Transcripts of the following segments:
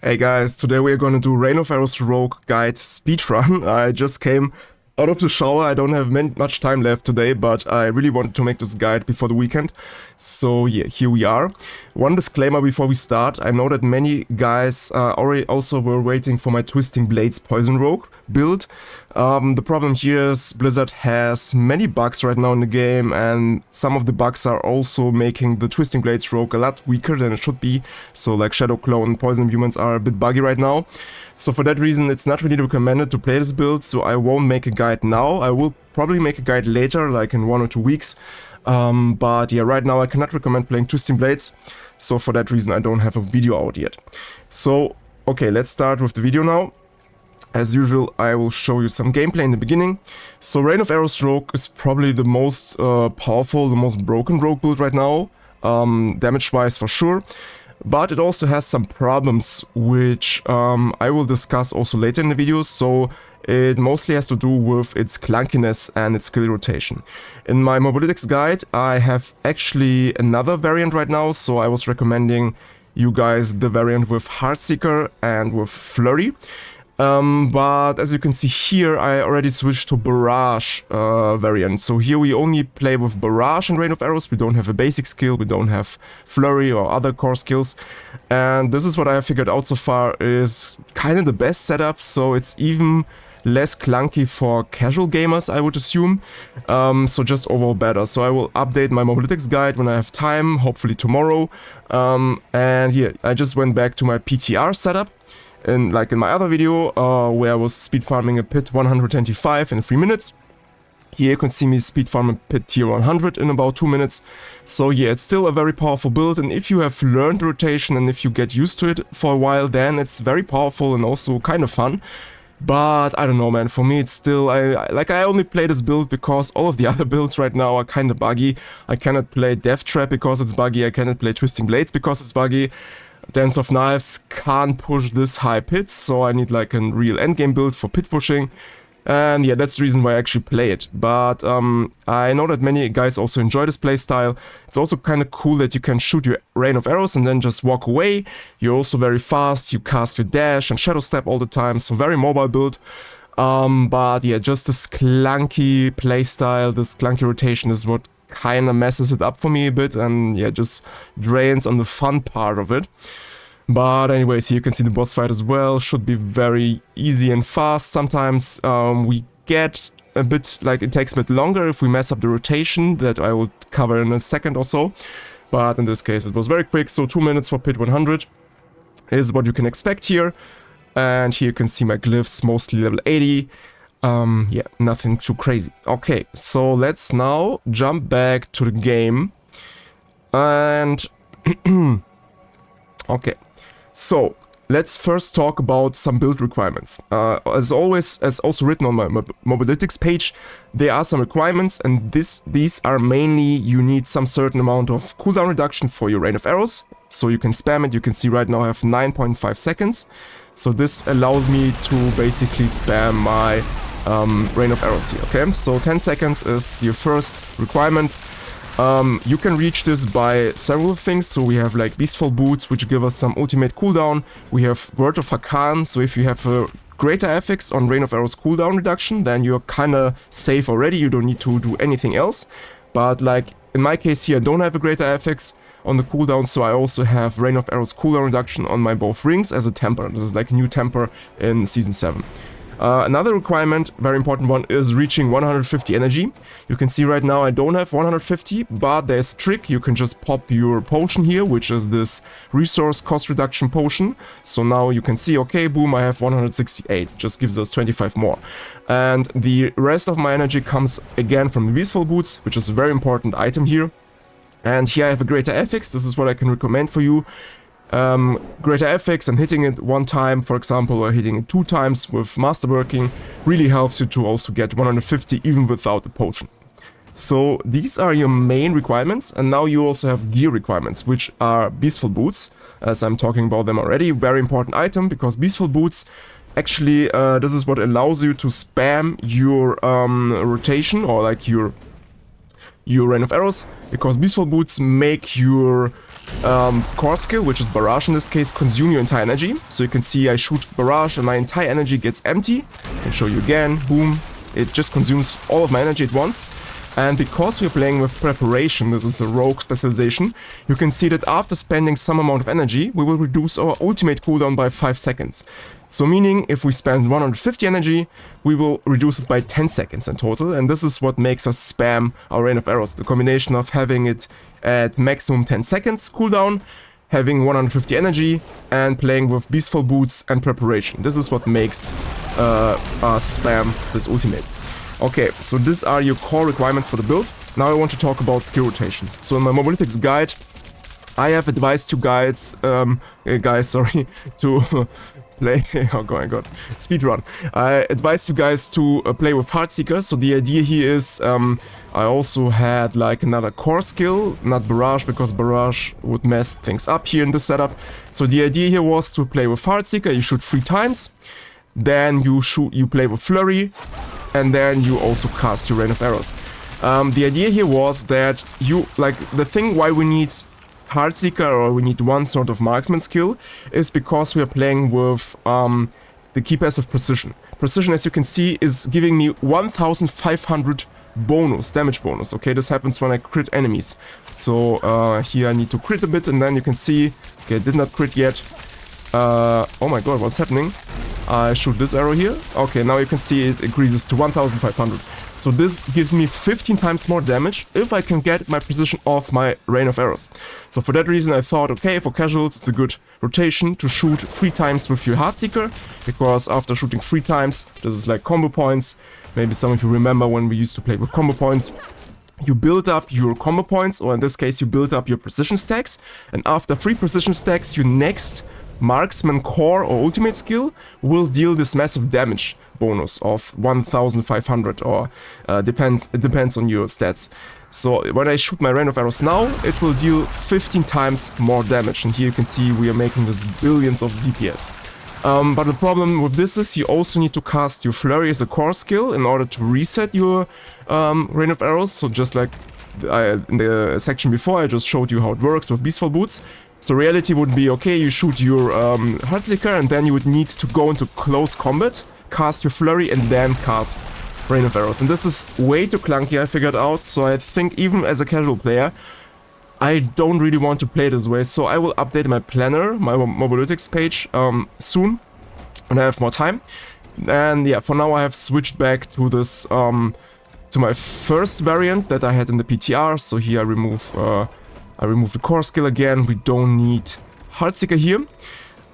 Hey guys, today we are going to do Reign of Arrows Rogue Guide speedrun. I just came out of the shower. I don't have much time left today, but I really wanted to make this guide before the weekend. So yeah, here we are. One disclaimer before we start. I know that many guys already also were waiting for my Twisting Blades Poison Rogue build. The problem here is Blizzard has many bugs right now in the game, and some of the bugs are also making the Twisting Blades Rogue a lot weaker than it should be. So like Shadow Clone and Poison Humans are a bit buggy right now. So for that reason it's not really recommended to play this build, so I won't make a guide now. I will probably make a guide later, like in 1 or 2 weeks. But yeah, right now I cannot recommend playing Twisting Blades, so for that reason I don't have a video out yet. So okay, let's start with the video now. As usual, I will show you some gameplay in the beginning. So Reign of Arrows Rogue is probably the most powerful, the most broken rogue build right now, damage-wise for sure. But it also has some problems, which I will discuss also later in the video. So it mostly has to do with its clunkiness and its skill rotation. In my Mobilitics guide, I have actually another variant right now, so I was recommending you guys the variant with Heartseeker and with Flurry. But as you can see here, I already switched to Barrage variant. So here we only play with Barrage and Reign of Arrows. We don't have a basic skill, we don't have Flurry or other core skills. And this is what I have figured out so far is kind of the best setup. So it's even less clunky for casual gamers, I would assume. So just overall better. So I will update my Mobilitics guide when I have time, hopefully tomorrow. And here, I just went back to my PTR setup. And like in my other video, where I was speed farming a pit 125 in 3 minutes. Here you can see me speed farm a pit tier 100 in about 2 minutes. So yeah, it's still a very powerful build, and if you have learned the rotation and if you get used to it for a while, then it's very powerful and also kind of fun. But I don't know, man, for me it's still, I only play this build because all of the other builds right now are kind of buggy. I cannot play Death Trap because it's buggy, I cannot play Twisting Blades because it's buggy. Dance of Knives can't push this high pits, so I need like a real endgame build for pit pushing. And yeah, that's the reason why I actually play it. But I know that many guys also enjoy this playstyle. It's also kind of cool that you can shoot your Rain of Arrows and then just walk away. You're also very fast, you cast your dash and shadow step all the time, so very mobile build. But yeah, just this clunky playstyle, this clunky rotation is what kind of messes it up for me a bit, and yeah, just drains on the fun part of it. But anyways, here you can see the boss fight as well. Should be very easy and fast. Sometimes we get a bit, like it takes a bit longer if we mess up the rotation, that I will cover in a second or so. But in this case it was very quick, so 2 minutes for pit 100 is what you can expect here. And here you can see my glyphs, mostly level 80. Yeah, nothing too crazy. Okay, so let's now jump back to the game. And okay, so let's first talk about some build requirements. As always, as also written on my Mobilitics page, there are some requirements, and these are mainly you need some certain amount of cooldown reduction for your Rain of Arrows, so you can spam it. You can see right now I have 9.5 seconds. So this allows me to basically spam my Rain of Arrows here, okay? So 10 seconds is the first requirement. You can reach this by several things. So we have like Beastful Boots, which give us some ultimate cooldown. We have Word of Hakan, so if you have a greater affix on Rain of Arrows cooldown reduction, then you're kinda safe already, you don't need to do anything else. But like in my case here, I don't have a greater affix on the cooldown, so I also have Rain of Arrows cooldown reduction on my both rings as a temper. This is like a new temper in Season 7. Another requirement, very important one, is reaching 150 energy. You can see right now I don't have 150, but there's a trick. You can just pop your potion here, which is this resource cost reduction potion. So now you can see, okay, boom, I have 168, just gives us 25 more. And the rest of my energy comes again from the Beastful Boots, which is a very important item here. And here I have a greater affix. This is what I can recommend for you. Greater affix and hitting it 1 time, for example, or hitting it 2 times with masterworking really helps you to also get 150 even without the potion. So these are your main requirements, and now you also have gear requirements, which are Beastful Boots, as I'm talking about them already. Very important item, because Beastful Boots actually, this is what allows you to spam your rotation, or like your your Rain of Arrows, because Beastful Boots make your core skill, which is Barrage in this case, consume your entire energy. So you can see I shoot Barrage and my entire energy gets empty. I can show you again, boom, it just consumes all of my energy at once. And because we're playing with Preparation, this is a rogue specialization, you can see that after spending some amount of energy, we will reduce our ultimate cooldown by 5 seconds. So meaning, if we spend 150 energy, we will reduce it by 10 seconds in total, and this is what makes us spam our Rain of Arrows. The combination of having it at maximum 10 seconds cooldown, having 150 energy, and playing with Beastful Boots and Preparation. This is what makes us spam this ultimate. Okay, so these are your core requirements for the build. Now I want to talk about skill rotations. So in my Mobalytics guide, I have advised you guys, to play, oh god, speedrun. I advised you guys to play with Heartseeker. So the idea here is, I also had like another core skill, not Barrage, because Barrage would mess things up here in this setup. So the idea here was to play with Heartseeker. You shoot 3 times, then you play with Flurry, and then you also cast your Rain of Arrows. The idea here was that the thing why we need Heartseeker, or we need one sort of marksman skill, is because we are playing with the key passive Precision. Precision, as you can see, is giving me 1500 damage bonus. Okay, this happens when I crit enemies. So here I need to crit a bit, and then you can see, okay, I did not crit yet. Oh my god, what's happening? I shoot this arrow here. Okay, now you can see it increases to 1500. So this gives me 15 times more damage if I can get my precision off my Rain of Arrows. So for that reason I thought, okay, for casuals it's a good rotation to shoot 3 times with your Heartseeker, because after shooting 3 times, this is like combo points. Maybe some of you remember when we used to play with combo points. You build up your combo points, or in this case you build up your precision stacks, and after 3 precision stacks, your next marksman core or ultimate skill will deal this massive damage bonus of 1500, or it depends on your stats. So when I shoot my Rain of Arrows now, it will deal 15 times more damage, and here you can see we are making this billions of DPS. But the problem with this is you also need to cast your Flurry as a core skill in order to reset your Rain of Arrows. So just like in the section before, I just showed you how it works with Beastful Boots. So reality would be, okay, you shoot your Heartseeker, and then you would need to go into close combat, cast your Flurry, and then cast Rain of Arrows. And this is way too clunky, I figured out, so I think even as a casual player, I don't really want to play this way. So I will update my planner, my Mobalytics page, soon, when I have more time. And yeah, for now I have switched back to this, to my first variant that I had in the PTR. So here I remove the core skill again. We don't need Heartseeker here.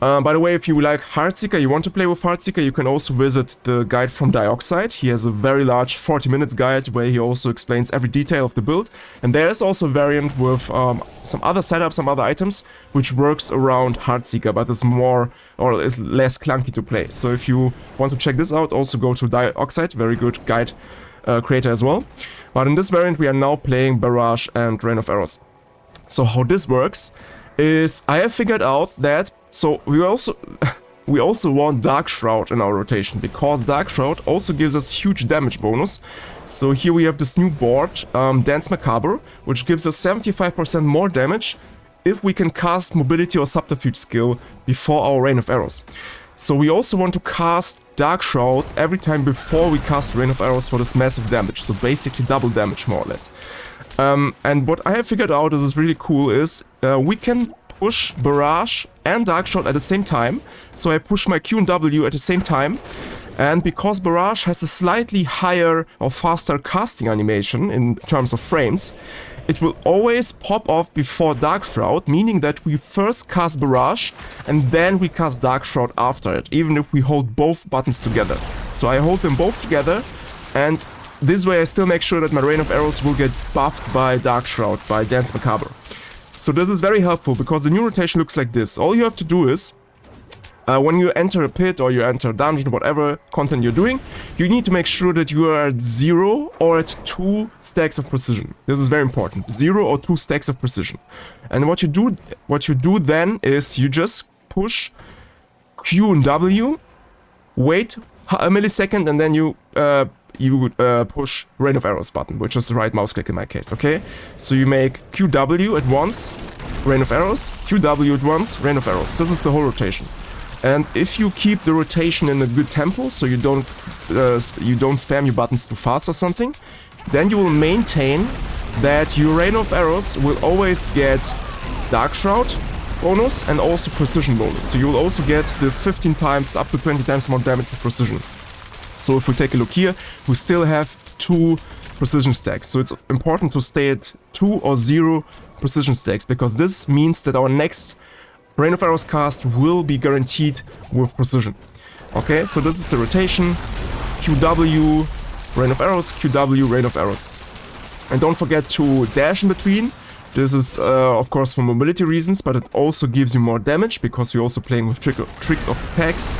By the way, if you like Heartseeker, you want to play with Heartseeker, you can also visit the guide from Dioxide. He has a very large 40 minutes guide where he also explains every detail of the build. And there is also a variant with some other setups, some other items, which works around Heartseeker, but is more or is less clunky to play. So if you want to check this out, also go to Dioxide, very good guide creator as well. But in this variant, we are now playing Barrage and Rain of Arrows. So how this works is I have figured out that, so we also want Dark Shroud in our rotation, because Dark Shroud also gives us huge damage bonus. So here we have this new board, Dance Macabre, which gives us 75% more damage if we can cast Mobility or Subterfuge skill before our Rain of Arrows. So we also want to cast Dark Shroud every time before we cast Rain of Arrows for this massive damage, so basically double damage more or less. And what I have figured out is really cool is we can push Barrage and Dark Shroud at the same time. So I push my Q and W at the same time, and because Barrage has a slightly higher or faster casting animation in terms of frames, it will always pop off before Dark Shroud, meaning that we first cast Barrage and then we cast Dark Shroud after it, even if we hold both buttons together. So I hold them both together, and this way I still make sure that my Rain of Arrows will get buffed by Dark Shroud, by Dance Macabre. So this is very helpful, because the new rotation looks like this. All you have to do is, when you enter a pit or you enter a dungeon, whatever content you're doing, you need to make sure that you are at 0 or at 2 stacks of precision. This is very important. 0 or 2 stacks of precision. And what you do then is you just push Q and W, wait a millisecond, and then you you would push Rain of Arrows button, which is the right mouse click in my case, okay? So you make QW at once, Rain of Arrows, QW at once, Rain of Arrows. This is the whole rotation. And if you keep the rotation in a good tempo, so you don't spam your buttons too fast or something, then you will maintain that your Rain of Arrows will always get Dark Shroud bonus and also precision bonus. So you will also get the 15 times up to 20 times more damage with precision. So if we take a look here, we still have 2 precision stacks. So it's important to stay at 2 or 0 precision stacks, because this means that our next Rain of Arrows cast will be guaranteed with precision. Okay, so this is the rotation. QW, Rain of Arrows, QW, Rain of Arrows. And don't forget to dash in between. This is of course for mobility reasons, but it also gives you more damage because you're also playing with tricks of attacks.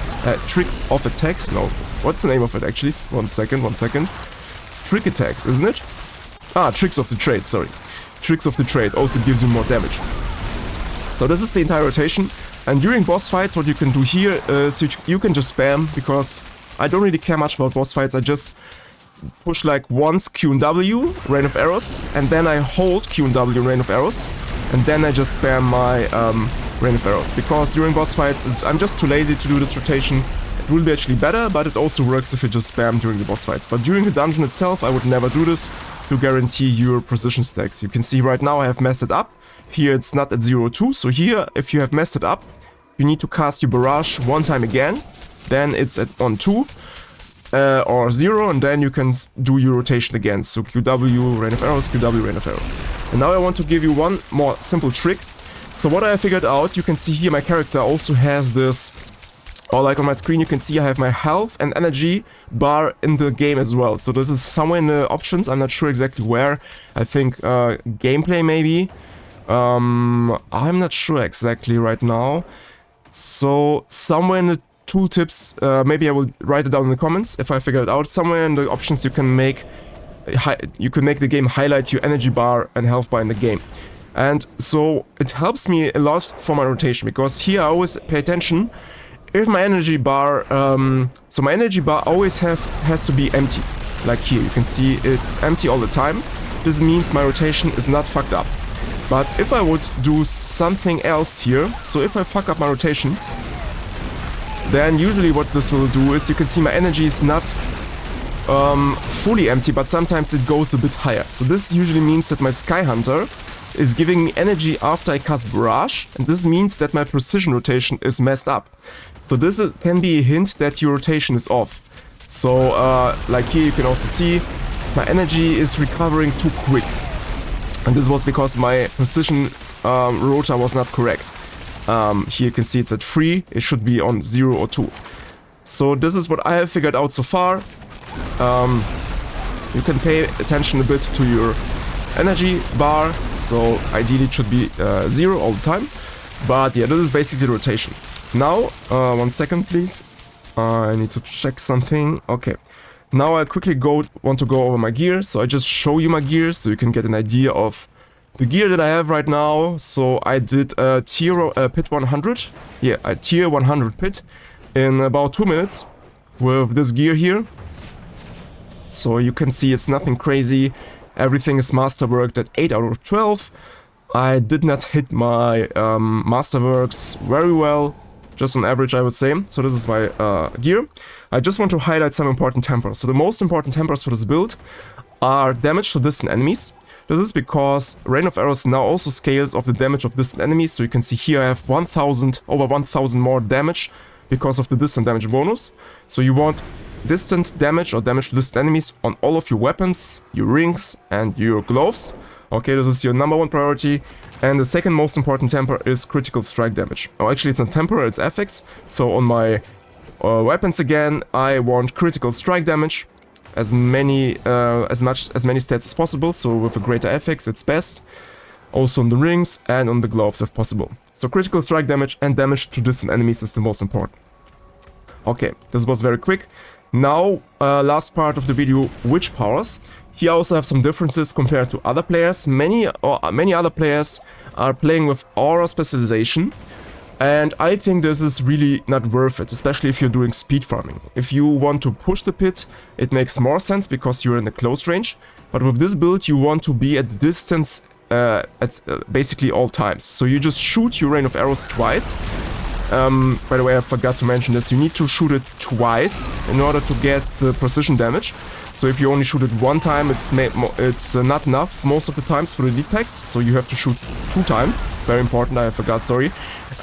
Trick of attacks? No. What's the name of it actually? One second. Trick attacks, isn't it? Ah, tricks of the trade, sorry. Tricks of the trade also gives you more damage. So this is the entire rotation, and during boss fights what you can do here is you can just spam, because I don't really care much about boss fights. I just push like once Q and W, Rain of Arrows, and then I hold Q and W, Rain of Arrows, and then I just spam my Rain of Arrows, because during boss fights I'm just too lazy to do this rotation. It will be actually better, but it also works if you just spam during the boss fights. But during the dungeon itself I would never do this to guarantee your precision stacks. You can see right now I have messed it up. Here it's not at 0-2, so here if you have messed it up, you need to cast your barrage one time again, then it's on 2 or 0, and then you can do your rotation again. So QW, Rain of Arrows, QW, Rain of Arrows. And now I want to give you one more simple trick. So what I figured out, you can see here my character also has this, or like on my screen you can see I have my health and energy bar in the game as well. So this is somewhere in the options, I'm not sure exactly where. I think gameplay maybe. I'm not sure exactly right now. So somewhere in the tooltips, maybe I will write it down in the comments if I figure it out. Somewhere in the options you can make the game highlight your energy bar and health bar in the game. And so it helps me a lot for my rotation, because here I always pay attention if my energy bar, so my energy bar always has to be empty. Like here, you can see it's empty all the time. This means my rotation is not fucked up. But if I would do something else here, so if I fuck up my rotation, then usually what this will do is you can see my energy is not fully empty, but sometimes it goes a bit higher. So this usually means that my Sky Hunter is giving me energy after I cast Barrage, and this means that my precision rotation is messed up. So this can be a hint that your rotation is off. So like here you can also see my energy is recovering too quick. And this was because my precision rota was not correct. Here you can see it's at 3, it should be on 0 or 2. So this is what I have figured out so far. You can pay attention a bit to your energy bar, so ideally it should be 0 all the time. But yeah, this is basically the rotation. Now, 1 second please. I need to check something. Okay. Now I quickly want to go over my gear, so I just show you my gear so you can get an idea of the gear that I have right now. So I did a tier pit 100, yeah, a tier 100 pit in about 2 minutes with this gear here. So you can see it's nothing crazy, everything is masterworked at 8 out of 12. I did not hit my masterworks very well, just on average I would say. So this is my gear. I just want to highlight some important tempers. So the most important tempers for this build are damage to distant enemies. This is because Rain of Arrows now also scales of the damage of distant enemies. So you can see here I have over 1000 more damage because of the distant damage bonus. So you want distant damage or damage to distant enemies on all of your weapons, your rings and your gloves. Okay, this is your #1 priority. And the second most important temper is critical strike damage. Oh, actually it's not temper, it's affix. So on my weapons again, I want critical strike damage, as many stats as possible. So with a greater affix, it's best. Also on the rings and on the gloves if possible. So critical strike damage and damage to distant enemies is the most important. Okay, this was very quick. Now, last part of the video, witch powers. Here I also have some differences compared to other players. Many other players are playing with aura specialization. And I think this is really not worth it, especially if you're doing speed farming. If you want to push the pit, it makes more sense because you're in the close range. But with this build, you want to be at distance at basically all times. So you just shoot your rain of arrows twice. By the way, I forgot to mention this. You need to shoot it twice in order to get the precision damage. So if you only shoot it one time, it's not enough most of the times for the lead packs. So you have to shoot 2 times. Very important, I forgot, sorry.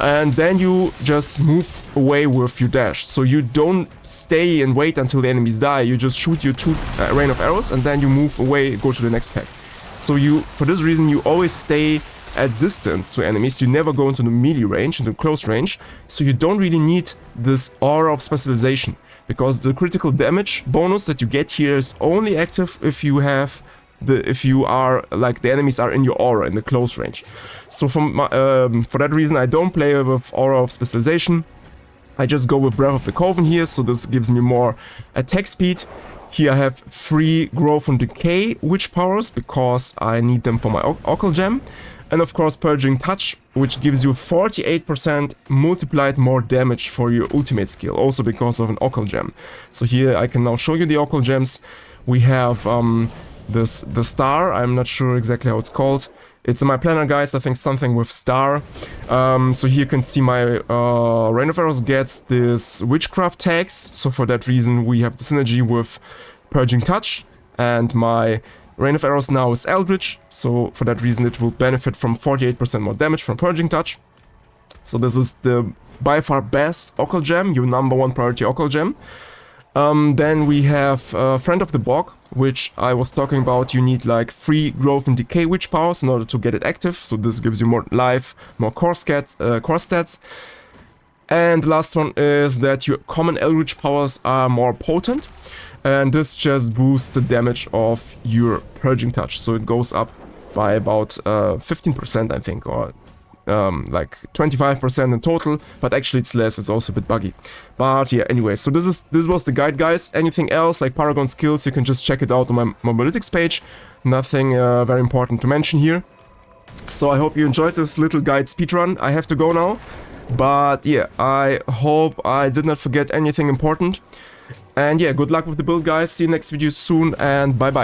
And then you just move away with your dash. So you don't stay and wait until the enemies die. You just shoot your 2 rain of arrows and then you move away, go to the next pack. So for this reason, you always stay at distance to enemies. You never go into the melee range, into close range. So you don't really need this aura of specialization, because the critical damage bonus that you get here is only active if you have if you are like the enemies are in your aura in the close range. So for that reason, I don't play with aura of specialization. I just go with Breath of the Coven here, so this gives me more attack speed. Here I have 3 growth and decay witch powers because I need them for my Occult Gem. And of course Purging Touch, which gives you 48% multiplied more damage for your ultimate skill, also because of an Occult Gem. So here I can now show you the Occult Gems. We have the star, I'm not sure exactly how it's called. It's in my planner, guys, I think something with star. So here you can see my Rain of Arrows gets this witchcraft tags. So for that reason we have the synergy with Purging Touch, and my Rain of Arrows now is Eldritch, so for that reason it will benefit from 48% more damage from Purging Touch. So this is the by far best Occult Gem, your #1 priority Occult Gem. Then we have Friend of the Bog, which I was talking about. You need like 3 growth and decay witch powers in order to get it active, so this gives you more life, more core stats. And the last one is that your common Eldritch powers are more potent. And this just boosts the damage of your Purging Touch. So it goes up by about 15%, I think, or like 25% in total. But actually it's less, it's also a bit buggy. But yeah, anyway, so this was the guide, guys. Anything else, like Paragon skills, you can just check it out on my Mobalytics page. Nothing very important to mention here. So I hope you enjoyed this little guide speedrun. I have to go now. But yeah, I hope I did not forget anything important. And yeah, good luck with the build, guys. See you next video soon, and bye-bye.